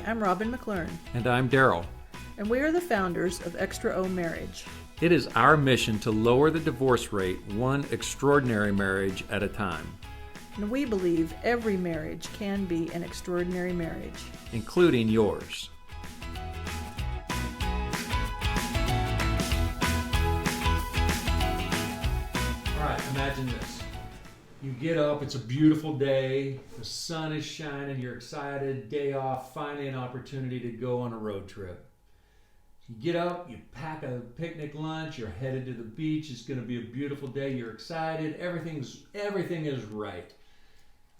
I'm Robin McLaren, And I'm Daryl. and we are the founders of Extra O Marriage. It is our mission to lower the divorce rate one extraordinary marriage at a time, And we believe every marriage can be an extraordinary marriage. including yours. All right, imagine this. You get up, it's a beautiful day, the sun is shining, you're excited, day off, finally an opportunity to go on a road trip. You get up, you pack a picnic lunch, you're headed to the beach, it's going to be a beautiful day, you're excited, everything is right.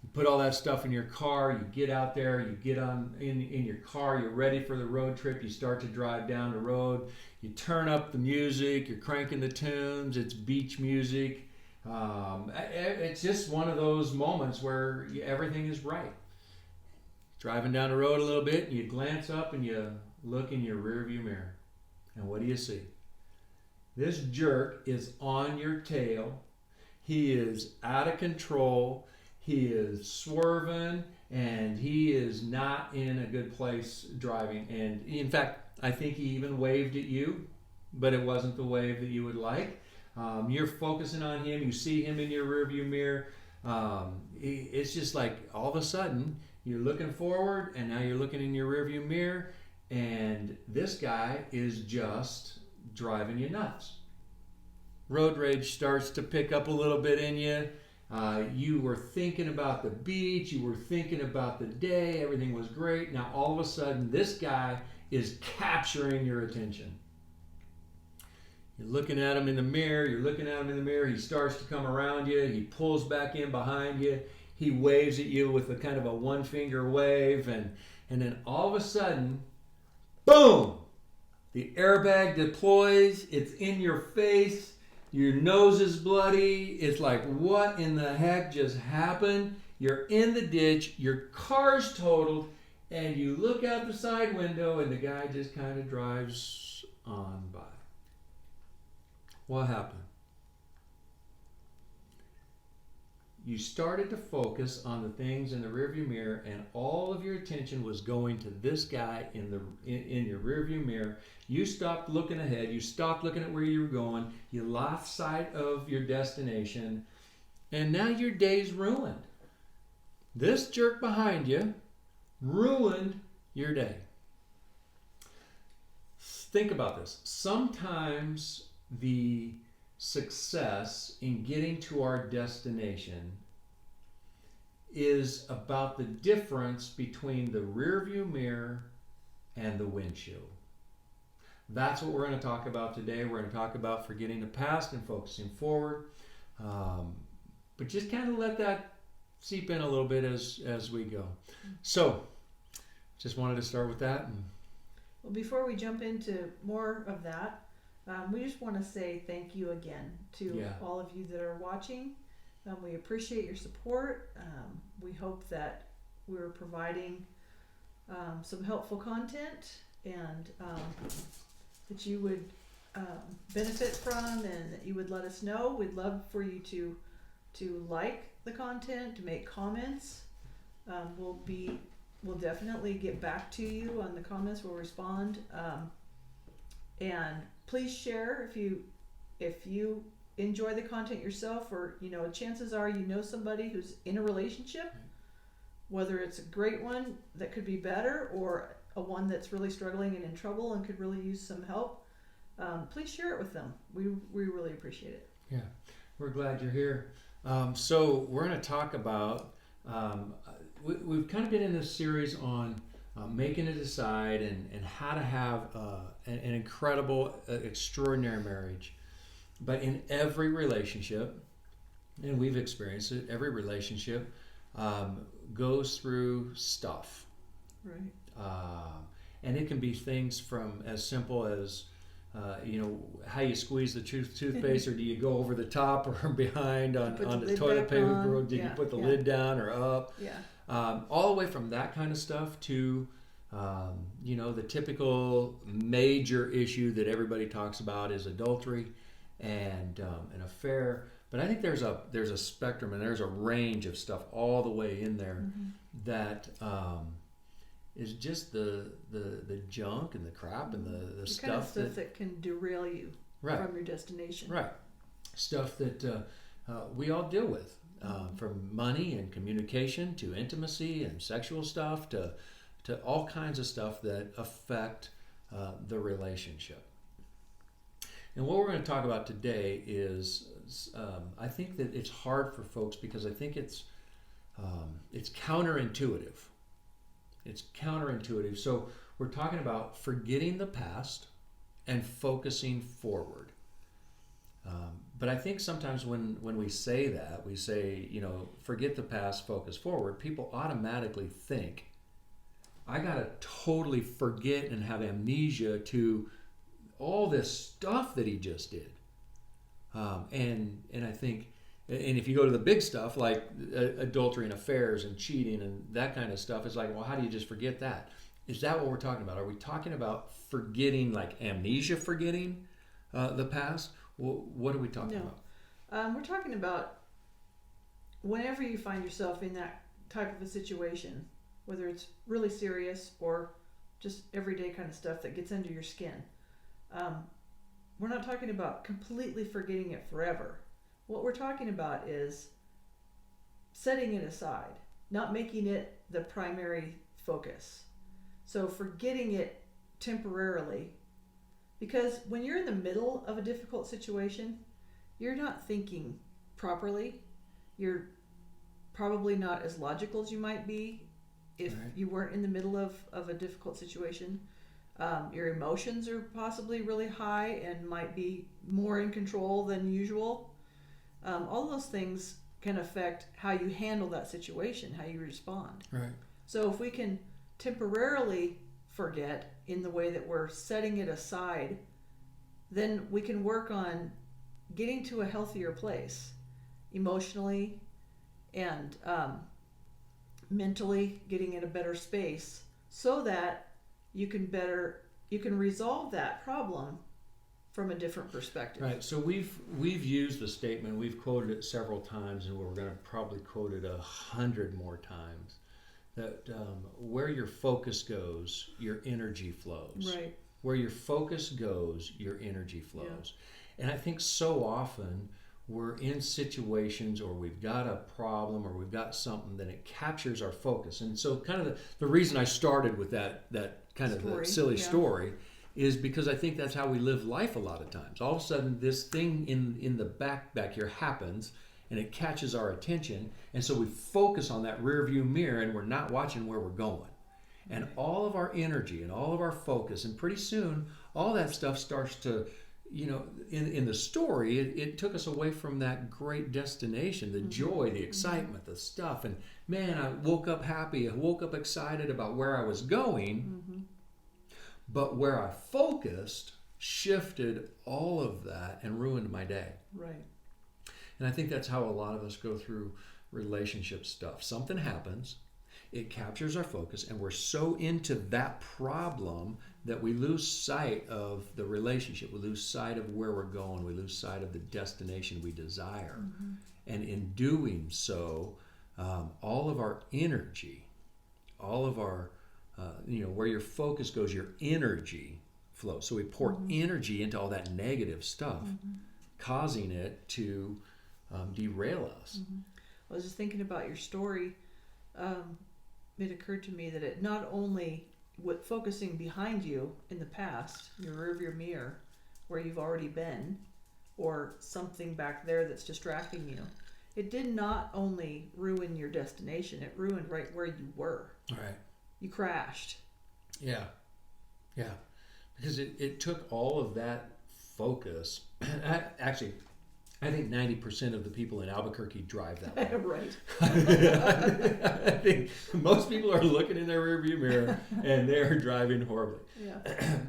You put all that stuff in your car, you get out there, you get in your car, you're ready for the road trip, you start to drive down the road, you turn up the music, you're cranking the tunes, it's beach music. It's just one of those moments where everything is right. Driving down the road a little bit, and you glance up and you look in your rearview mirror. And what do you see? This jerk is on your tail. He is out of control. He is swerving, and he is not in a good place driving. And in fact, I think he even waved at you, but it wasn't the wave that you would like. You're focusing on him. You see him in your rearview mirror. It's just like all of a sudden you're looking forward, and now you're looking in your rearview mirror, and this guy is just driving you nuts. Road rage starts to pick up a little bit in you. You were thinking about the beach. You were thinking about the day. Everything was great. Now all of a sudden, this guy is capturing your attention. You're looking at him in the mirror, he starts to come around you, he pulls back in behind you, he waves at you with a kind of a one finger wave, and then all of a sudden, boom! The airbag deploys, it's in your face, your nose is bloody, it's like, what in the heck just happened? You're in the ditch, your car's totaled, and you look out the side window and the guy just kind of drives on by. What happened? You started to focus on the things in the rearview mirror, and all of your attention was going to this guy in your rearview mirror. You stopped looking ahead. You stopped looking at where you were going. You lost sight of your destination, and now your day's ruined. This jerk behind you ruined your day. Think about this. Sometimes the success in getting to our destination is about the difference between the rearview mirror and the windshield. That's what we're going to talk about today. We're going to talk about forgetting the past and focusing forward. But just kind of let that seep in a little bit as we go. So, just wanted to start with that. Well, before we jump into more of that, we just want to say thank you again to all of you that are watching. We appreciate your support. We hope that we're providing some helpful content and that you would benefit from, and that you would let us know. We'd love for you to like the content, to make comments. We'll definitely get back to you on the comments. We'll respond. And please share if you enjoy the content yourself, or chances are somebody who's in a relationship, whether it's a great one that could be better or a one that's really struggling and in trouble and could really use some help. Please share it with them. We really appreciate it. Yeah, we're glad you're here. So we're going to talk about we've kind of been in this series on making a decide and how to have an incredible, extraordinary marriage. But in every relationship, and we've experienced it, every relationship goes through stuff. Right. And it can be things from as simple as how you squeeze the toothpaste, or do you go over the top or behind on the toilet paper? Did you put the lid down or up? Yeah. All the way from that kind of stuff to the typical major issue that everybody talks about is adultery and an affair. But I think there's a spectrum and there's a range of stuff all the way in there that is just the junk and the crap and the stuff, kind of stuff that can derail you right, from your destination. Right. Stuff that we all deal with, from money and communication to intimacy and sexual stuff to all kinds of stuff that affect the relationship. And what we're going to talk about today is, I think that it's hard for folks because I think it's counterintuitive. It's counterintuitive. So we're talking about forgetting the past and focusing forward. But I think sometimes when we say that, we say, forget the past, focus forward, people automatically think, I got to totally forget and have amnesia to all this stuff that he just did. And I think, and if you go to the big stuff like adultery and affairs and cheating and that kind of stuff, it's like, well, how do you just forget that? Is that what we're talking about? Are we talking about forgetting, like amnesia, forgetting the past? Well, what are we talking about? We're talking about whenever you find yourself in that type of a situation, whether it's really serious or just everyday kind of stuff that gets under your skin. We're not talking about completely forgetting it forever. What we're talking about is setting it aside, not making it the primary focus. So forgetting it temporarily, because when you're in the middle of a difficult situation, you're not thinking properly. You're probably not as logical as you might be if you weren't in the middle of a difficult situation. Your emotions are possibly really high and might be more in control than usual. All those things can affect how you handle that situation, how you respond. Right. So if we can temporarily forget in the way that we're setting it aside, then we can work on getting to a healthier place emotionally and mentally, getting in a better space so that you can resolve that problem from a different perspective. Right. So we've used the statement, we've quoted it several times, and we're going to probably quote it 100 more times, that where your focus goes, your energy flows. Right. Where your focus goes, your energy flows. Yeah. And I think so often we're in situations or we've got a problem or we've got something, then it captures our focus. And so kind of the reason I started with that kind of the silly story is because I think that's how we live life a lot of times. All of a sudden this thing in the back here happens and it catches our attention, and so we focus on that rear view mirror and we're not watching where we're going. And all of our energy and all of our focus, and pretty soon all that stuff starts to, in the story, it took us away from that great destination, the joy, the excitement, the stuff. And man, I woke up happy, I woke up excited about where I was going, but where I focused shifted all of that and ruined my day. Right. And I think that's how a lot of us go through relationship stuff. Something happens, it captures our focus, and we're so into that problem that we lose sight of the relationship. We lose sight of where we're going. We lose sight of the destination we desire. And in doing so, all of our energy, all of our, where your focus goes, your energy flows. So we pour energy into all that negative stuff, causing it to derail us. I was just thinking about your story. It occurred to me that it not only with focusing behind you in the past, your rearview mirror, where you've already been, or something back there that's distracting you, it did not only ruin your destination, it ruined right where you were. Right. You crashed. Yeah. Because it took all of that focus. Actually, I think 90% of the people in Albuquerque drive that way. Right. I think most people are looking in their rearview mirror and they're driving horribly. Yeah.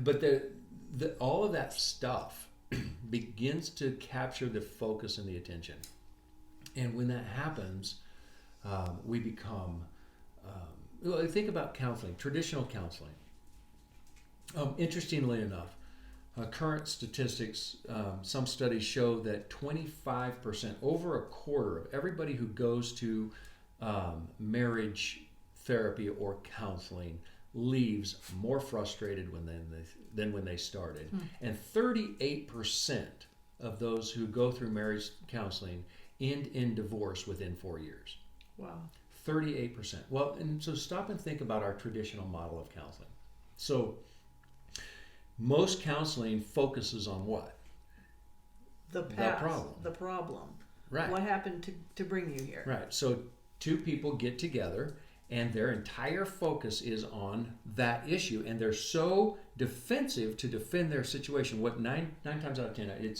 But all of that stuff begins to capture the focus and the attention. And when that happens, we become... think about counseling, traditional counseling. Interestingly enough, current statistics, some studies show that 25%, over a quarter of everybody who goes to marriage therapy or counseling leaves more frustrated than when they started. And 38% of those who go through marriage counseling end in divorce within 4 years. Wow. 38%. Well, and so stop and think about our traditional model of counseling. So most counseling focuses on what? The past. The problem. The problem. Right. What happened to bring you here? Right. So two people get together and their entire focus is on that issue, and they're so defensive to defend their situation. What nine times out of 10,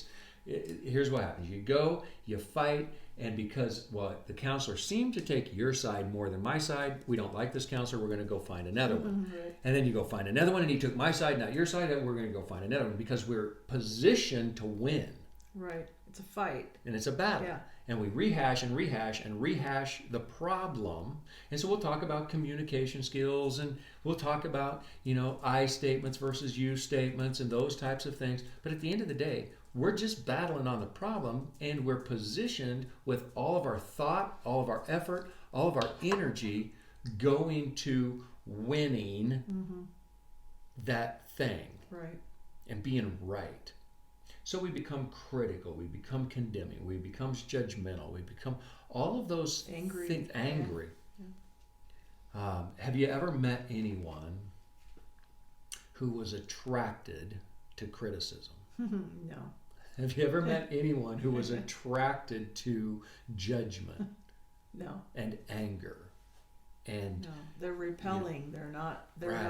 here's what happens. You go, you fight, and because the counselor seemed to take your side more than my side, we don't like this counselor, we're going to go find another one. Right. And then you go find another one, and he took my side, not your side, and we're going to go find another one because we're positioned to win. Right. It's a fight. And it's a battle. Yeah. And we rehash the problem. And so we'll talk about communication skills, and we'll talk about, I statements versus you statements and those types of things. But at the end of the day, we're just battling on the problem, and we're positioned with all of our thought, all of our effort, all of our energy going to winning that thing. Right. And being right. So we become critical, we become condemning, we become judgmental, we become all of those things, angry. Yeah. Have you ever met anyone who was attracted to criticism? No. Have you ever met anyone who was attracted to judgment? No. And anger? And no, they're repelling. They're not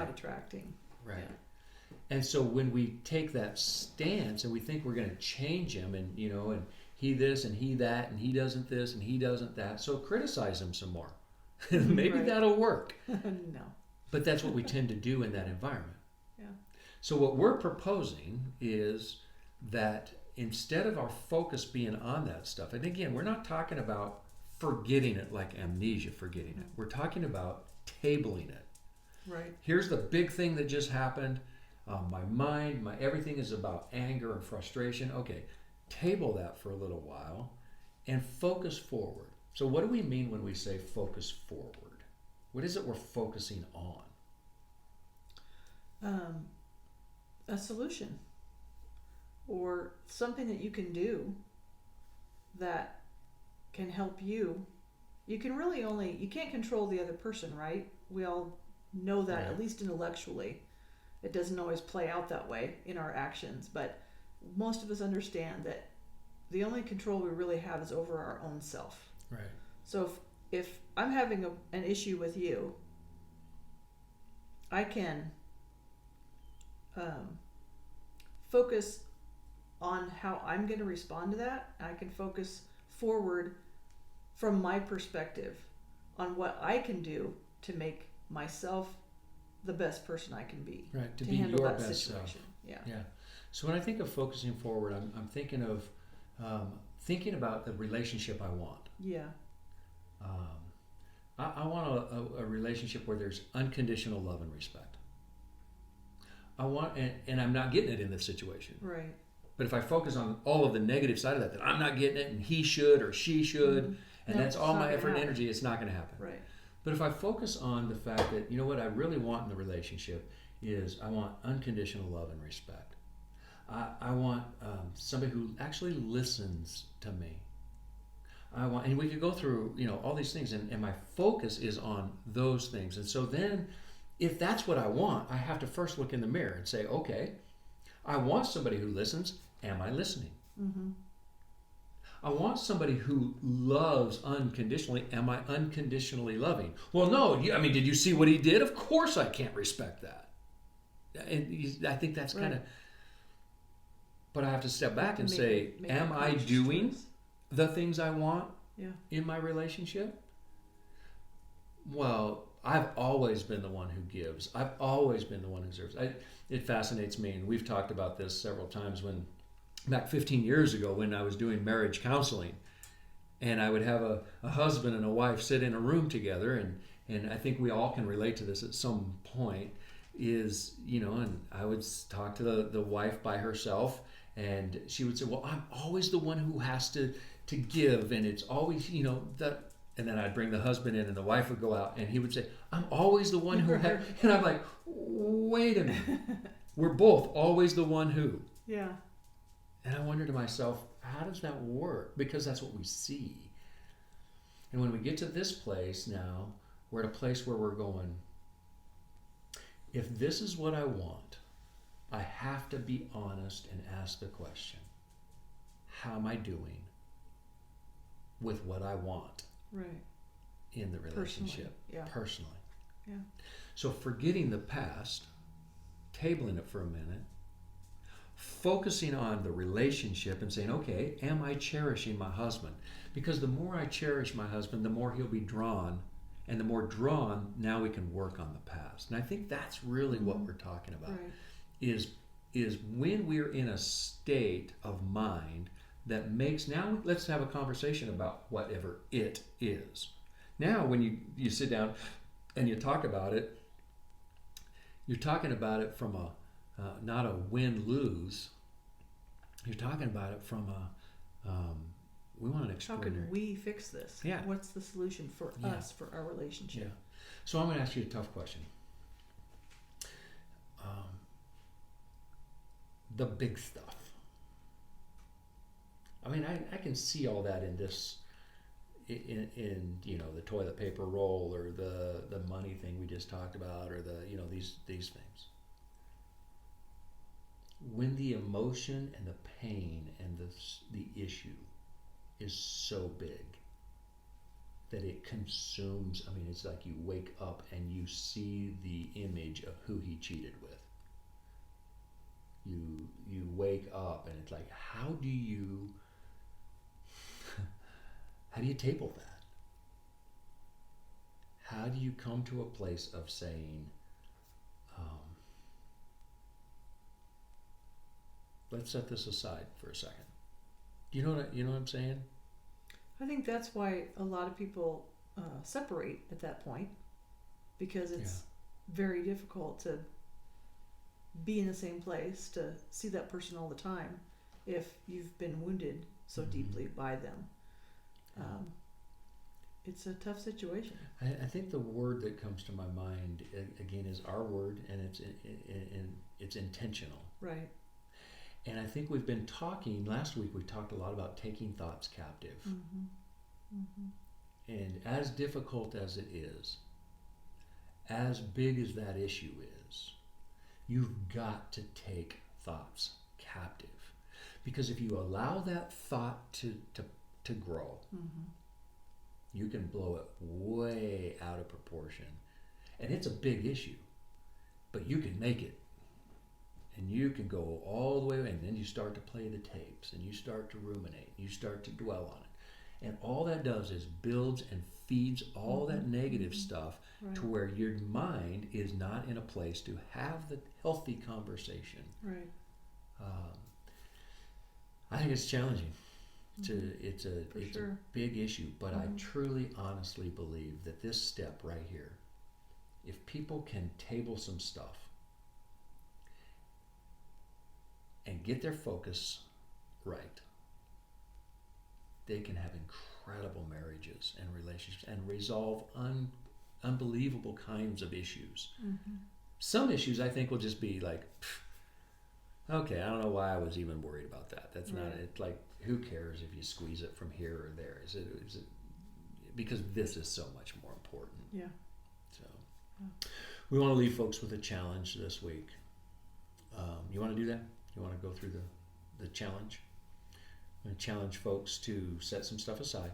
attracting. Right. Yeah. And so when we take that stance and we think we're going to change him, and and he this and he that, and he doesn't this and he doesn't that, so criticize him some more. Maybe that'll work. No. But that's what we tend to do in that environment. Yeah. So what we're proposing is that instead of our focus being on that stuff, and again, we're not talking about forgetting it like amnesia, forgetting it. We're talking about tabling it. Right. Here's the big thing that just happened. My mind, my everything is about anger and frustration. Okay, table that for a little while and focus forward. So what do we mean when we say focus forward? What is it we're focusing on? A solution or something that you can do that can help you. You can really you can't control the other person, right? We all know that, at least intellectually. It doesn't always play out that way in our actions, but most of us understand that the only control we really have is over our own self. Right. So if I'm having an issue with you, I can focus on how I'm going to respond to that. I can focus forward from my perspective on what I can do to make myself the best person I can be. Right, to be handle your that best situation. self. Yeah. So when I think of focusing forward, I'm thinking of thinking about the relationship I want. Yeah. I want a relationship where there's unconditional love and respect. I want, and I'm not getting it in this situation. Right. But if I focus on all of the negative side of that I'm not getting it, and he should or she should, and that's all my effort and energy, it's not going to happen. Right. But if I focus on the fact that, what I really want in the relationship is I want unconditional love and respect. I want somebody who actually listens to me. And we could go through, all these things, and my focus is on those things. And so then, if that's what I want, I have to first look in the mirror and say, okay, I want somebody who listens. Am I listening? Mm-hmm. I want somebody who loves unconditionally. Am I unconditionally loving? Well, no. Did you see what he did? Of course I can't respect that. And I think that's kind of... But I have to step back and say, am I doing the things I want in my relationship? Well, I've always been the one who gives. I've always been the one who serves. It fascinates me, and we've talked about this several times back 15 years ago when I was doing marriage counseling, and I would have a husband and a wife sit in a room together, and I think we all can relate to this at some point, and I would talk to the wife by herself, and she would say, well, I'm always the one who has to give, and it's always, And then I'd bring the husband in, and the wife would go out, and he would say, I'm always the one who had, and I'm like, wait a minute. We're both always the one who. Yeah. And I wonder to myself, how does that work? Because that's what we see. And when we get to this place now, we're at a place where we're going, if this is what I want, I have to be honest and ask the question, how am I doing with what I want? Right. In the relationship, personally. Yeah. So forgetting the past, tabling it for a minute, focusing on the relationship and saying, okay, am I cherishing my husband? Because the more I cherish my husband, the more he'll be drawn, and the more drawn, now we can work on the past. And I think that's really what we're talking about, is when we're in a state of mind that makes, now let's have a conversation about whatever it is. Now when you sit down and you talk about it, you're talking about it from not a win-lose. You're talking about it from we want an extraordinary. How can we fix this? Yeah. What's the solution for us, for our relationship? Yeah. So I'm going to ask you a tough question. The big stuff. I mean, I can see all that in this, in the toilet paper roll, or the money thing we just talked about, or these things. When the emotion and the pain and the issue is so big that it consumes, I mean, it's like you wake up and you see the image of who he cheated with. You wake up and it's like, how do you table that? How do you come to a place of saying, let's set this aside for a second? You know what I'm saying? I think that's why a lot of people separate at that point, because it's very difficult to be in the same place, to see that person all the time if you've been wounded so deeply by them. It's a tough situation. I think the word that comes to my mind again is our word, and it's intentional. Right. And I think we've been talking, last week we talked a lot about taking thoughts captive. And as difficult as it is, as big as that issue is, you've got to take thoughts captive. Because if you allow that thought to grow, you can blow it way out of proportion. And it's a big issue, but you can make it. And you can go all the way, and then you start to play the tapes, and you start to ruminate, you start to dwell on it. And all that does is builds and feeds all that negative stuff to where your mind is not in a place to have the healthy conversation. Right. I think it's challenging. It's a big issue, but I truly, honestly believe that this step right here, if people can table some stuff and get their focus right, they can have incredible marriages and relationships and resolve unbelievable kinds of issues. Some issues I think will just be like, okay, I don't know why I was even worried about that. That's not it. Like, who cares if you squeeze it from here or there? Is it because this is so much more important. Yeah. So we want to leave folks with a challenge this week. You want to do that? You want to go through the challenge? I'm going to challenge folks to set some stuff aside,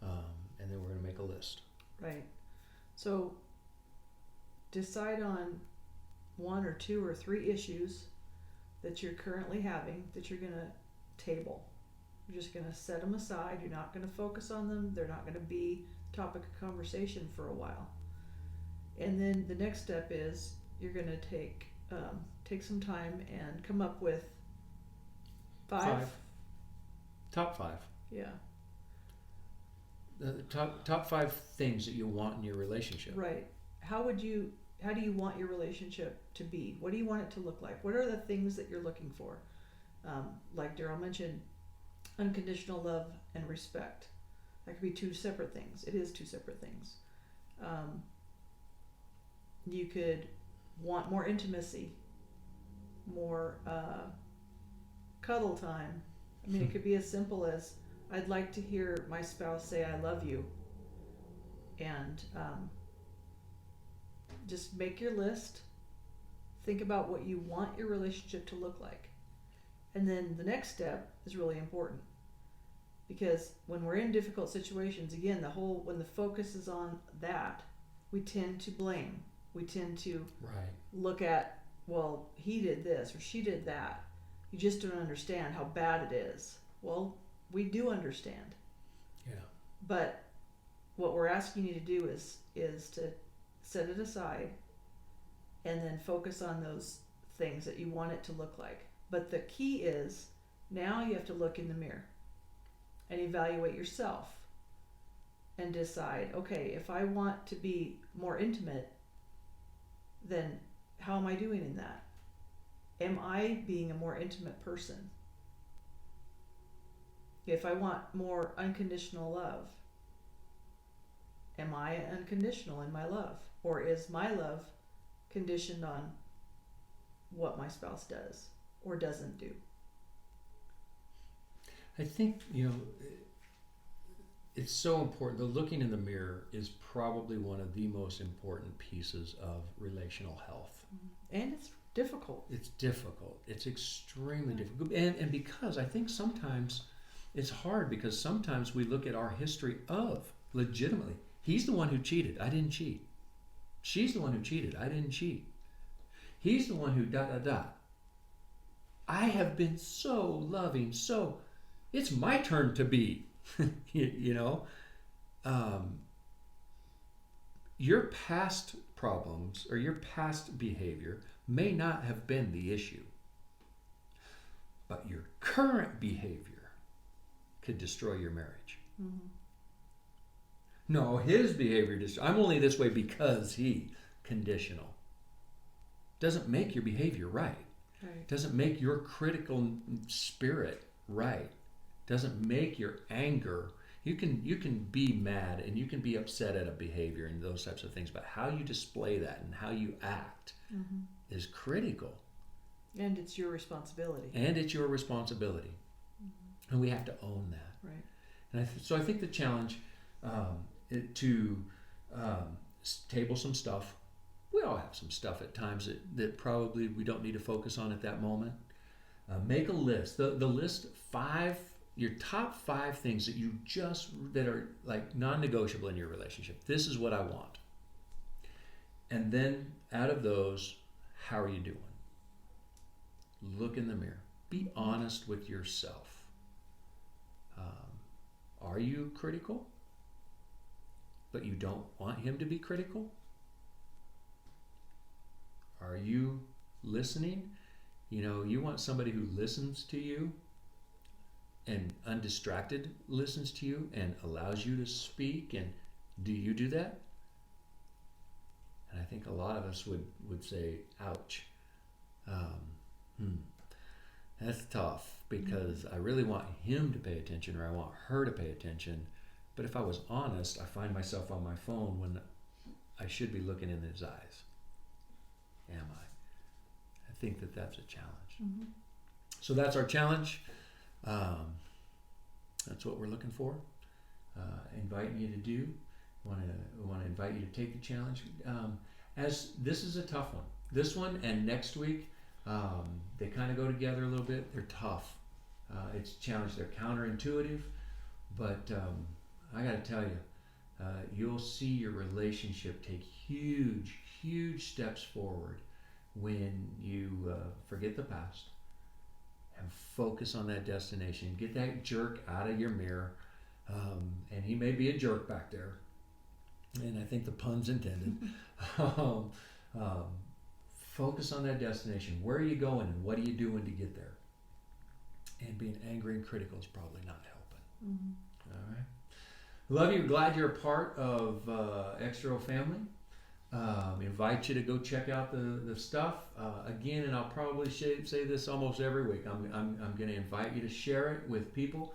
and then we're going to make a list. Right. So decide on 1 or 2 or 3 issues that you're currently having that you're going to table. You're just going to set them aside. You're not going to focus on them. They're not going to be topic of conversation for a while. And then the next step is you're going to take some time and come up with 5. Top 5. Yeah. The top 5 things that you want in your relationship. Right. How do you want your relationship to be? What do you want it to look like? What are the things that you're looking for? Like Daryl mentioned, unconditional love and respect. That could be two separate things. It is two separate things. You could want more intimacy, more cuddle time. I mean, it could be as simple as, I'd like to hear my spouse say I love you. And just make your list. Think about what you want your relationship to look like. And then the next step is really important. Because when we're in difficult situations, again, when the focus is on that, we tend to blame. We tend to look at, well, he did this or she did that. You just don't understand how bad it is. Well, we do understand. Yeah. But what we're asking you to do is to set it aside and then focus on those things that you want it to look like. But the key is, now you have to look in the mirror and evaluate yourself and decide, okay, if I want to be more intimate, then how am I doing in that? Am I being a more intimate person? If I want more unconditional love, am I unconditional in my love? Or is my love conditioned on what my spouse does or doesn't do? I think, it's so important. The looking in the mirror is probably one of the most important pieces of relational health. And it's difficult. It's difficult. It's extremely difficult. And because I think sometimes it's hard, because sometimes we look at our history of legitimately, he's the one who cheated, I didn't cheat. She's the one who cheated, I didn't cheat. He's the one who I have been so loving, so it's my turn to be. Your past problems or your past behavior may not have been the issue, but your current behavior could destroy your marriage. Mm-hmm. No, his behavior, I'm only this way because he, conditional. Doesn't make your behavior right. Doesn't make your critical spirit right. Doesn't make your anger. You can be mad and you can be upset at a behavior and those types of things, but how you display that and how you act is critical. And it's your responsibility. And we have to own that. Right. And so I think the challenge to table some stuff. We all have some stuff at times that probably we don't need to focus on at that moment. Make a list. The list, your top 5 things that are like non-negotiable in your relationship. This is what I want. And then out of those, how are you doing? Look in the mirror. Be honest with yourself. Are you critical? But you don't want him to be critical? Are you listening? You want somebody who listens to you and undistracted listens to you and allows you to speak. And do you do that? And I think a lot of us would say, ouch. That's tough, because I really want him to pay attention, or I want her to pay attention. But if I was honest, I find myself on my phone when I should be looking in his eyes. Am I? I think that's a challenge. Mm-hmm. So that's our challenge. That's what we're looking for. Inviting you to do. We want to invite you to take the challenge. As this is a tough one. This one and next week, they kind of go together a little bit. They're tough. It's a challenge. They're counterintuitive, but I got to tell you, you'll see your relationship take huge steps forward when you forget the past and focus on that destination. Get that jerk out of your mirror. And he may be a jerk back there, and I think the pun's intended. Focus on that destination. Where are you going and what are you doing to get there? And being angry and critical is probably not helping. Mm-hmm. All right. Love you. Glad you're a part of Extra Family. Invite you to go check out the stuff again, and I'll probably say this almost every week. I'm going to invite you to share it with people.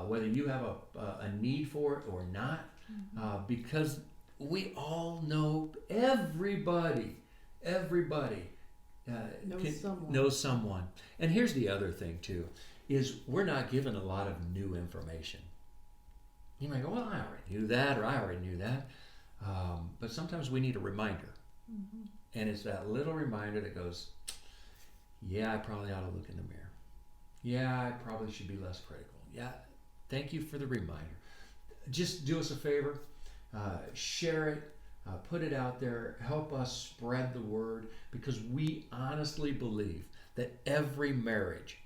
whether you have a need for it or not, because we all know everybody knows someone. And here's the other thing too, is we're not given a lot of new information. You might go, well, I already knew that, or I already knew that. But sometimes we need a reminder. And it's that little reminder that goes, yeah, I probably ought to look in the mirror. Yeah, I probably should be less critical. Yeah, thank you for the reminder. Just do us a favor, share it, put it out there, help us spread the word, because we honestly believe that every marriage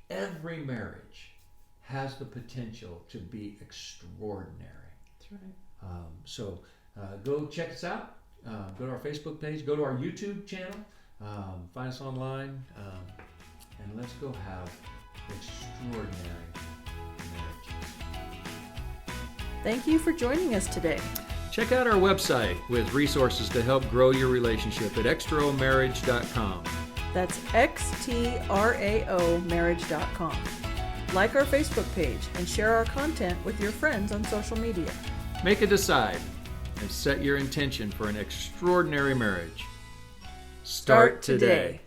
has the potential to be extraordinary. That's right. So go check us out. Go to our Facebook page. Go to our YouTube channel. Find us online. And let's go have extraordinary marriages. Thank you for joining us today. Check out our website with resources to help grow your relationship at xtraomarriage.com. That's xtraomarriage.com. Like our Facebook page and share our content with your friends on social media. Make a decide and set your intention for an extraordinary marriage. Start today.